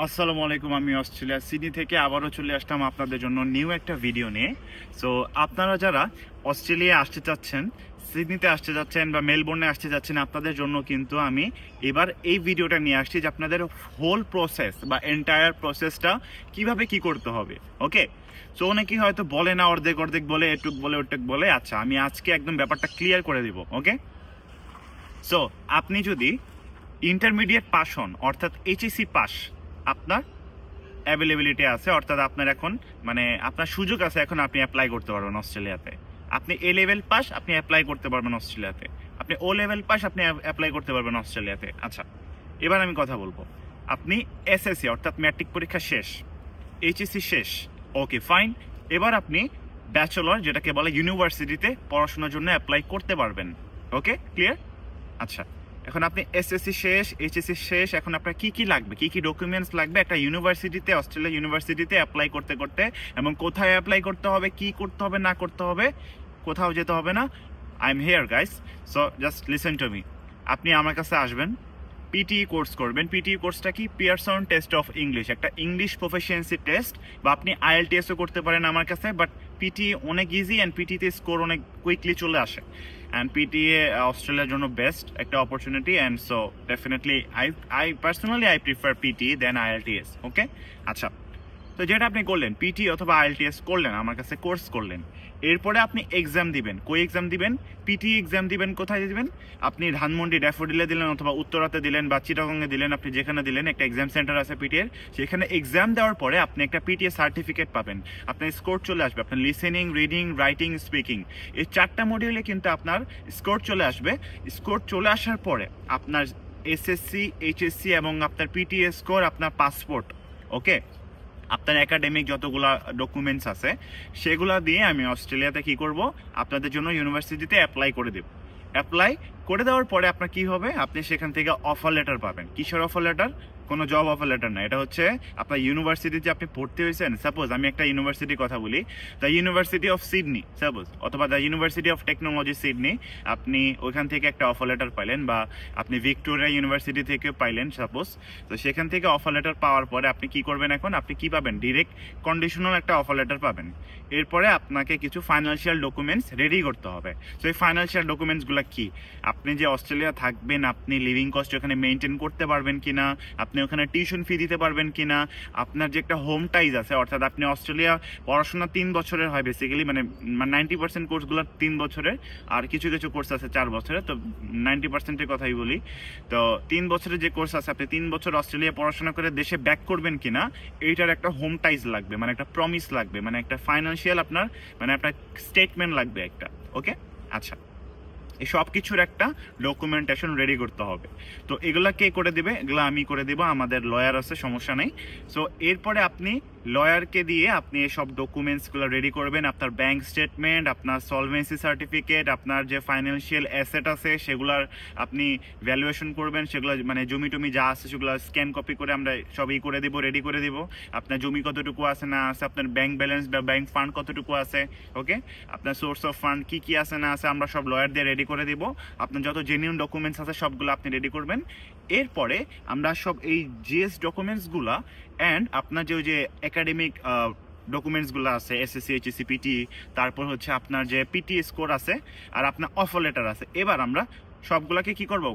আসসালামু আলাইকুম। আমি অস্ট্রেলিয়া সিডনি থেকে আবারও চলে আসলাম আপনাদের জন্য নিউ একটা ভিডিও নিয়ে। সো আপনারা যারা অস্ট্রেলিয়া আসতে চাচ্ছেন, সিডনিতে আসতে যাচ্ছেন বা মেলবোর্নে আসতে যাচ্ছেন, আপনাদের জন্য কিন্তু আমি এবার এই ভিডিওটা নিয়ে আসছি যে আপনাদের হোল প্রসেস বা এন্টায়ার প্রসেসটা কিভাবে কি করতে হবে। ওকে, সো অনেকেই হয়তো বলে না, অর্ধেক অর্ধেক বলে, এটুক বলে ওটুক বলে। আচ্ছা, আমি আজকে একদম ব্যাপারটা ক্লিয়ার করে দিব। ওকে, সো আপনি যদি ইন্টারমিডিয়েট পাস হন, অর্থাৎ এইচএসসি পাস আপনার অ্যাভেলেবিলিটি আছে, অর্থাৎ আপনার এখন মানে আপনার সুযোগ আছে, এখন আপনি অ্যাপ্লাই করতে পারবেন অস্ট্রেলিয়াতে। আপনি এ লেভেল পাস, আপনি অ্যাপ্লাই করতে পারবেন অস্ট্রেলিয়াতে। আপনি ও লেভেল পাস, আপনি অ্যাপ্লাই করতে পারবেন অস্ট্রেলিয়াতে। আচ্ছা, এবার আমি কথা বলবো। আপনি এসএসসি অর্থাৎ ম্যাট্রিক পরীক্ষা শেষ, এইচএসসি শেষ, ওকে ফাইন। এবার আপনি ব্যাচেলর, যেটাকে বলে ইউনিভার্সিটিতে পড়াশোনার জন্য অ্যাপ্লাই করতে পারবেন। ওকে, ক্লিয়ার? আচ্ছা, এখন আপনি এসএসসি শেষ, এইচএসসি শেষ, এখন আপনার কি কি লাগবে, কি কি ডকুমেন্টস লাগবে একটা ইউনিভার্সিটিতে, অস্ট্রেলিয়া ইউনিভার্সিটিতে অ্যাপ্লাই করতে করতে, এবং কোথায় অ্যাপ্লাই করতে হবে, কি করতে হবে না করতে হবে, কোথাও যেতে হবে না। I am here guys, so just listen to me. আপনি আমার কাছে আসবেন, পিটিই কোর্স করবেন। পিটিই কোর্সটা কি? পিয়ারসন টেস্ট অফ ইংলিশ, একটা ইংলিশ প্রফিসিয়েন্সি টেস্ট, বা আপনি আইএলটিএসও করতে পারেন আমার কাছে। বাট পিটি অনেক ইজি অ্যান্ড পিটিতে স্কোর অনেক কুইকলি চলে আসে, অ্যান্ড পিটিএ অস্ট্রেলিয়ার জন্য বেস্ট একটা opportunity. And so definitely I personally I prefer PTE then IELTS. Okay, আচ্ছা, তো যেটা আপনি করলেন পিটি অথবা আইএলটিএস করলেন, আমার কাছে কোর্স করলেন, এরপরে আপনি এক্সাম দিবেন। কই এক্সাম দিবেন? পিটি এক্সাম দিবেন। কোথায় দিবেন? আপনি ধানমন্ডি ড্যাফোডিলে দিলেন, অথবা উত্তরাতে দিলেন, বা চিটাগংয়ে দিলেন, আপনি যেখানে দিলেন একটা এক্সাম সেন্টার আছে পিটিএর, সেখানে এক্সাম দেওয়ার পরে আপনি একটা পিটিএ সার্টিফিকেট পাবেন। আপনার স্কোর চলে আসবে, আপনার লিসেনিং, রিডিং, রাইটিং, স্পিকিং, এই 4টা মডিউলে কিন্তু আপনার স্কোর চলে আসবে। স্কোর চলে আসার পরে আপনার এসএসসি, এইচএসসি এবং আপনার পিটিএ স্কোর, আপনার পাসপোর্ট, ওকে, আপনার একাডেমিক যতগুলা ডকুমেন্টস আছে সেগুলা দিয়ে আমি অস্ট্রেলিয়াতে কি করব, আপনাদের জন্য ইউনিভার্সিটিতে অ্যাপ্লাই করে দেব। অ্যাপ্লাই করে দেওয়ার পরে আপনার কি হবে, আপনি সেখান থেকে অফার লেটার পাবেন। কিসের অফার লেটার? কোনো জব অফার লেটার না, এটা হচ্ছে আপনার ইউনিভার্সিটিতে আপনি ভর্তি হয়েছেন। সাপোজ আমি একটা ইউনিভার্সিটির কথা বলি, the university of Sydney suppose, অথবা the university of technology Sydney. আপনি ওইখান থেকে একটা অফার লেটার পাইলেন, বা আপনি ভিক্টোরিয়া ইউনিভার্সিটি থেকে পাইলেন সাপোজ। তো সেখান থেকে অফার লেটার পাওয়ার পরে আপনি কি করবেন, এখন আপনি কি পাবেন, ডিরেক্ট কন্ডিশনাল একটা অফার লেটার পাবেন। এরপরে আপনাকে কিছু ফাইন্যান্সিয়াল ডকুমেন্টস রেডি করতে হবে। তো এই ফাইন্যান্সিয়াল ডকুমেন্টসগুলো কি? আপনি যে অস্ট্রেলিয়া থাকবেন, আপনি লিভিং কস্ট ওখানে মেনটেন করতে পারবেন কিনা, আপনি ওখানে টিউশন ফি দিতে পারবেন কিনা, আপনার যে একটা হোম টাইজ আছে, অর্থাৎ আপনি অস্ট্রেলিয়া পড়াশোনা 3 বছরের হয় বেসিক্যালি, মানে 90% কোর্সগুলো 3 বছরের, আর কিছু কিছু কোর্স আছে 4 বছরের। তো 90%-এর কথাই বলি। তো 3 বছরের যে কোর্স আছে, আপনি 3 বছর অস্ট্রেলিয়া পড়াশোনা করে দেশে ব্যাক করবেন কিনা, এইটার একটা হোম টাইজ লাগবে, মানে একটা প্রমিস লাগবে, মানে একটা ফাইন্যান্সিয়াল আপনার মানে আপনার স্টেটমেন্ট লাগবে একটা। ওকে, আচ্ছা, এই সব কিছুর একটা ডকুমেন্টেশন রেডি করতে হবে। তো এগুলা কে করে দিবে? এগুলো আমি করে দিব, আমাদের লয়ার আছে, সমস্যা নেই। সো এরপরে আপনি লয়ারকে দিয়ে আপনি এসব ডকুমেন্টসগুলো রেডি করবেন। আপনার ব্যাংক স্টেটমেন্ট, আপনার সলভেন্সি সার্টিফিকেট, আপনার যে ফাইন্যান্সিয়াল অ্যাসেট আছে সেগুলার আপনি ভ্যালুয়েশন করবেন। সেগুলো মানে জমি টমি যা আছে সেগুলো স্ক্যান কপি করে আমরা সবই করে দিব, রেডি করে দিব। আপনার জমি কতটুকু আছে না আছে, আপনার ব্যাংক ব্যালেন্স বা ব্যাংক ফান্ড কতটুকু আছে, ওকে, আপনার সোর্স অফ ফান্ড কি কি আছে না আছে, আমরা সব লয়ার দিয়ে রেডি করে দিব। আপনার যত জেনুইন ডকুমেন্টস আছে সবগুলো আপনি রেডি করবেন। এরপরে আমরা সব এই জিএস ডকুমেন্টসগুলা অ্যান্ড আপনার যে ওই যে একাডেমিক ডকুমেন্টসগুলো আছে, এসএসসি, এইচএসসি, পিটি, তারপর হচ্ছে আপনার যে পিটি স্কোর আছে, আর আপনার অফার লেটার আছে, এবার আমরা সবগুলাকে কি করব,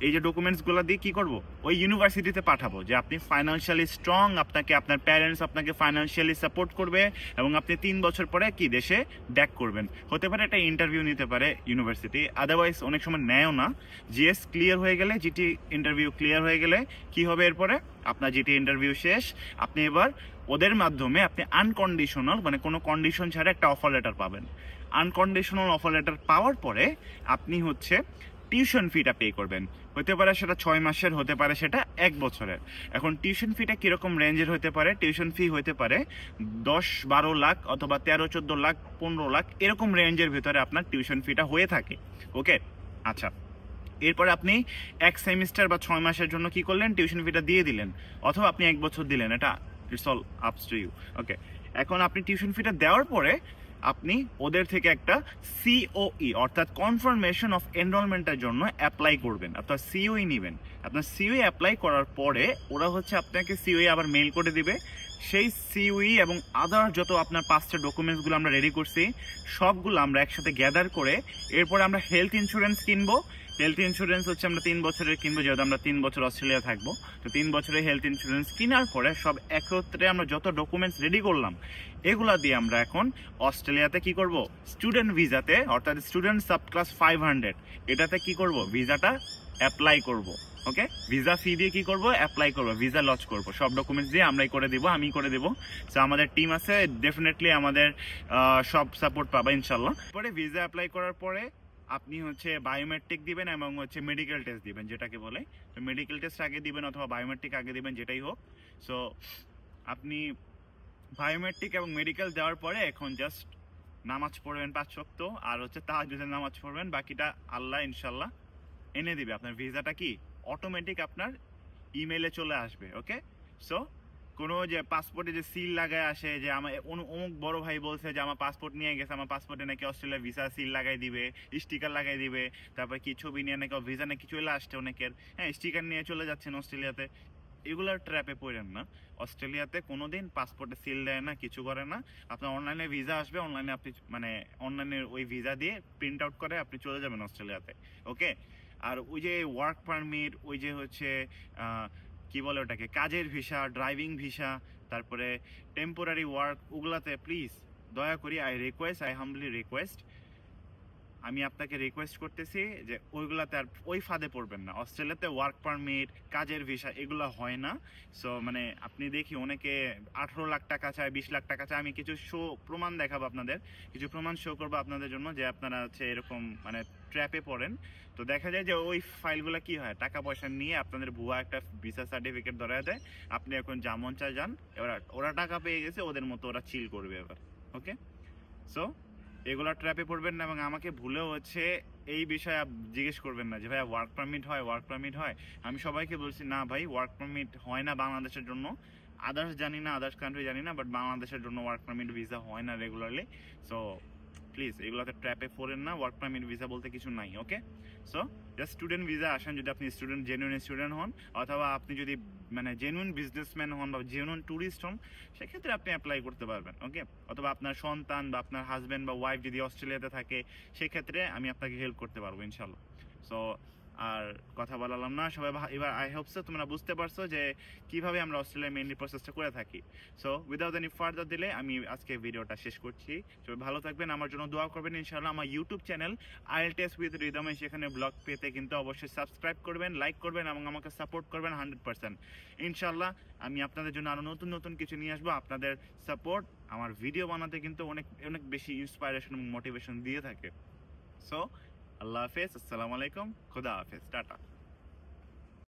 এই যে ডকুমেন্টসগুলো দিয়ে কি করব, ওই ইউনিভার্সিটিতে পাঠাবো, যে আপনি ফাইন্যান্সিয়ালি স্ট্রং, আপনাকে আপনার প্যারেন্টস আপনাকে ফাইন্যান্সিয়ালি সাপোর্ট করবে, এবং আপনি 3 বছর পরে কি দেশে ব্যাক করবেন। হতে পারে একটা ইন্টারভিউ নিতে পারে ইউনিভার্সিটি, আদারওয়াইজ অনেক সময় নেয়ও না। জিএস ক্লিয়ার হয়ে গেলে, জিটি ইন্টারভিউ ক্লিয়ার হয়ে গেলে কি হবে, এরপরে আপনার জিটি ইন্টারভিউ শেষ, আপনি এবার ওদের মাধ্যমে আপনি আনকন্ডিশনাল, মানে কোনো কন্ডিশন ছাড়া একটা অফার লেটার পাবেন। আনকন্ডিশনাল অফার লেটার পাওয়ার পরে আপনি হচ্ছে টিউশন ফিটা পে করবেন। হতে পারে সেটা 6 মাসের, হতে পারে সেটা 1 বছরের। এখন টিউশন ফিটা কিরকম রেঞ্জের হতে পারে? টিউশন ফি হতে পারে 10-12 লাখ, অথবা 13-14 লাখ, 15 লাখ, এরকম রেঞ্জের ভিতরে আপনার টিউশন ফিটা হয়ে থাকে। ওকে, আচ্ছা, এরপরে আপনি 1 সেমিস্টার বা 6 মাসের জন্য কি করলেন, টিউশন ফিটা দিয়ে দিলেন, অথবা আপনি 1 বছর দিলেন, এটা ইটস অল আপস টু ইউ। ওকে, এখন আপনি টিউশন ফিটা দেওয়ার পরে আপনি ওদের থেকে একটা সিওই অর্থাৎ কনফার্মেশন অফ এনরোলমেন্টের জন্য অ্যাপ্লাই করবেন, আপনার সিওই নেবেন। আপনার সিওই অ্যাপ্লাই করার পরে ওরা হচ্ছে আপনাকে সিওই আবার মেইল করে দিবে। সেই সিওই এবং আদার যত আপনার 5টা ডকুমেন্টসগুলো আমরা রেডি করছি সবগুলো আমরা একসাথে গ্যাদার করে এরপরে আমরা হেলথ ইন্স্যুরেন্স কিনবো। হেলথ ইন্স্যুরেন্স হচ্ছে আমরা 3 বছরের কিনবো, যেহেতু আমরা 3 বছর অস্ট্রেলিয়া থাকবো। তো 3 বছরের হেলথ ইন্স্যুরেন্স কেনার পরে সব একত্রে আমরা যত ডকুমেন্টস রেডি করলাম এগুলা দিয়ে আমরা এখন অস্ট্রেলিয়াতে কি করব, স্টুডেন্ট ভিসাতে অর্থাৎ স্টুডেন্ট সাব ক্লাস 500 এটাতে কি করব, ভিসাটা অ্যাপ্লাই করব। ওকে, ভিসা ফি দিয়ে কি করব, অ্যাপ্লাই করব, ভিসা লঞ্চ করব। সব ডকুমেন্টস দিয়ে আমরাই করে দিব, আমি করে দেব। সো আমাদের টিম আছে, ডেফিনেটলি আমাদের সব সাপোর্ট পাবা ইনশাল্লাহ। পরে ভিসা অ্যাপ্লাই করার পরে আপনি হচ্ছে বায়োমেট্রিক দিবেন এবং হচ্ছে মেডিকেল টেস্ট দিবেন, যেটাকে বলে। তো মেডিকেল টেস্ট আগে দিবেন অথবা বায়োমেট্রিক আগে দিবেন, যেটাই হোক। সো আপনি বায়োমেট্রিক এবং মেডিকেল দেওয়ার পরে এখন জাস্ট নামাজ পড়বেন 5 ওয়াক্ত, আর হচ্ছে তাহাজ্জুদের নামাজ পড়বেন। বাকিটা আল্লাহ ইনশাল্লাহ এনে দিবে। আপনার ভিসাটা কি অটোমেটিক আপনার ইমেইলে চলে আসবে। ওকে, সো কোনো যে পাসপোর্টে যে সিল লাগায় আসে যে আমার অমুক বড় ভাই বলছে যে আমার পাসপোর্ট নিয়ে গেছে, আমার পাসপোর্টে নাকি অস্ট্রেলিয়া ভিসা সিল লাগাই দিবে, স্টিকার লাগাই দিবে, তারপর কি ছবি নিয়ে নাকি ভিসা নাকি চলে আসছে অনেকের, হ্যাঁ স্টিকার নিয়ে চলে যাচ্ছেন অস্ট্রেলিয়াতে। এগুলোর ট্র্যাপে পড়েন না। অস্ট্রেলিয়াতে কোনোদিন পাসপোর্টে সিল দেয় না, কিছু করে না। আপনার অনলাইনে ভিসা আসবে, অনলাইনে আপনি মানে অনলাইনে ওই ভিসা দিয়ে প্রিন্ট আউট করে আপনি চলে যাবেন অস্ট্রেলিয়াতে। ওকে, আর ওই যে ওয়ার্ক পারমিট, ওই যে হচ্ছে কি বলে ওটাকে, কাজের ভিসা, ড্রাইভিং ভিসা, তারপরে টেম্পোরারি ওয়ার্ক, ওগুলাতে প্লিজ দয়া করি আই হাম্বলি রিকোয়েস্ট, আমি আপনাকে রিকোয়েস্ট করতেছি যে ওইগুলাতে আর ওই ফাঁদে পড়বেন না। অস্ট্রেলিয়াতে ওয়ার্ক পারমিট, কাজের ভিসা এগুলো হয় না। সো মানে আপনি দেখি অনেকে 18 লাখ টাকা চায়, 20 লাখ টাকা চায়। আমি কিছু প্রমাণ দেখাবো আপনাদের, কিছু প্রমাণ শো করবো আপনাদের জন্য যে আপনারা হচ্ছে এরকম মানে ট্র্যাপে পড়েন। তো দেখা যায় যে ওই ফাইলগুলো কি হয়, টাকা পয়সা নিয়ে আপনাদের ভুয়া একটা ভিসা সার্টিফিকেট ধরায় দেয়, আপনি এখন যা মন চায় যান, ওরা টাকা পেয়ে গেছে, ওদের মতো ওরা চিল করবে এবার। ওকে, সো এগুলা ট্র্যাপে পড়বেন না। এবং আমাকে ভুলেও হচ্ছে এই বিষয়ে জিজ্ঞেস করবেন না যে ভাই ওয়ার্ক পারমিট হয়, ওয়ার্ক পারমিট হয়। আমি সবাইকে বলছি না ভাই, ওয়ার্ক পারমিট হয় না বাংলাদেশের জন্য। আদার্স জানি না, আদার্স কান্ট্রি জানি না, বাট বাংলাদেশের জন্য ওয়ার্ক পারমিট ভিসা হয় না রেগুলারলি। সো প্লিজ এগুলোতে ট্র্যাপে পড়েন না, ওয়ার্ক পারমিট ভিসা বলতে কিছু নাই। ওকে, সো জাস্ট স্টুডেন্ট ভিসা আসেন যদি আপনি স্টুডেন্ট, জেনুইন স্টুডেন্ট হন, অথবা আপনি যদি মানে জেনুইন বিজনেসম্যান হন বা জেনুইন ট্যুরিস্ট হন, সেক্ষেত্রে আপনি অ্যাপ্লাই করতে পারবেন। ওকে, অথবা আপনার সন্তান বা আপনার হাজব্যান্ড বা ওয়াইফ যদি অস্ট্রেলিয়াতে থাকে, সেক্ষেত্রে আমি আপনাকে হেল্প করতে পারবো ইনশাল্লাহ। সো আর কথা বলালাম না, সবাই এবার আই হোপ সো তোমরা বুঝতে পারছো যে কিভাবে আমরা অস্ট্রেলিয়া মেইনলি প্রসেসটা করে থাকি। So without any further delay আমি আজকে ভিডিওটা শেষ করছি। সবাই ভালো থাকবেন, আমার জন্য দোয়া করবেন ইনশাআল্লাহ। আমার YouTube channel IELTS with rhythm, সেখানে ব্লগ পেতে কিন্তু অবশ্যই সাবস্ক্রাইব করবেন, লাইক করবেন এবং আমাকে সাপোর্ট করবেন 100%। ইনশাআল্লাহ আমি আপনাদের জন্য আরো নতুন নতুন কিছু নিয়ে আসবো। আপনাদের সাপোর্ট আমার ভিডিও বানাতে কিন্তু অনেক অনেক বেশি ইন্সপাইরেশন এবং মোটিভেশন দিয়ে থাকে। সো আল্লাহ হাফেজ, আসসালামু আলাইকুম, খোদা হাফেজ, টাটা।